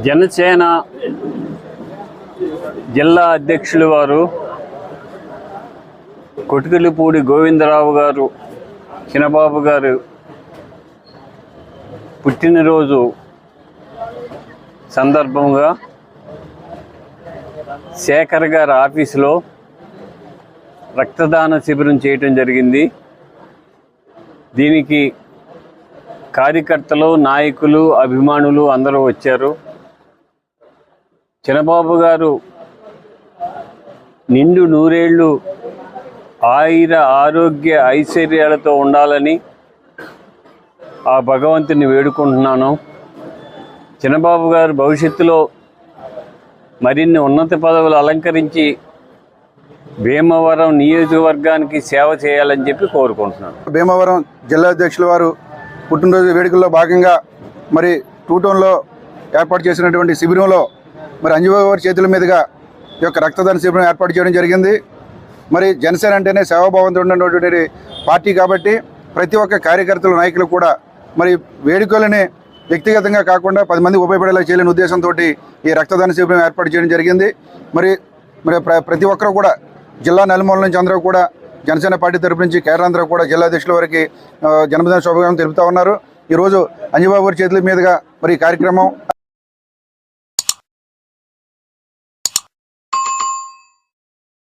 జనసేన జిల్లా అధ్యక్షులు వారు కొటికలపూడి గోవిందరావు గారు చిన్నబాబు గారు పుట్టినరోజు సందర్భంగా శేఖర్ గారి ఆఫీసులో రక్తదాన శిబిరం చేయటం జరిగింది. దీనికి కార్యకర్తలు, నాయకులు, అభిమానులు అందరూ వచ్చారు. చిన్నబాబు గారు నిండు నూరేళ్లు ఆయుర ఆరోగ్య ఐశ్వర్యాలతో ఉండాలని ఆ భగవంతుని వేడుకుంటున్నాను. చిన్నబాబు గారు భవిష్యత్తులో మరిన్ని ఉన్నత పదవులు అలంకరించి భీమవరం నియోజకవర్గానికి సేవ చేయాలని చెప్పి కోరుకుంటున్నాను. భీమవరం జిల్లా అధ్యక్షుల వారు పుట్టినరోజు వేడుకల్లో భాగంగా మరి టూ టౌన్లో ఏర్పాటు చేసినటువంటి శిబిరంలో మరి అంజబాబు వారి చేతుల మీదుగా ఈ యొక్క రక్తదాన శిబిరం ఏర్పాటు చేయడం జరిగింది. మరి జనసేన అంటేనే సేవాభావంతో ఉన్నటువంటి పార్టీ కాబట్టి ప్రతి ఒక్క కార్యకర్తలు, నాయకులు కూడా మరి వేడుకలని వ్యక్తిగతంగా కాకుండా 10 మంది ఉపయోగపడేలా చేయాలనే ఉద్దేశంతో ఈ రక్తదాన శిబిరం ఏర్పాటు చేయడం జరిగింది. మరి ప్రతి ఒక్కరు కూడా జిల్లా నలుమూల నుంచి అందరూ కూడా జనసేన పార్టీ తరపు నుంచి కేరళందరూ కూడా జిల్లా అధ్యక్షుల వారికి జన్మదిన శుభాకాంక్షలు తెలుపుతా ఉన్నారు. ఈరోజు అంజబాబు వారి చేతుల మీదుగా మరి ఈ కార్యక్రమం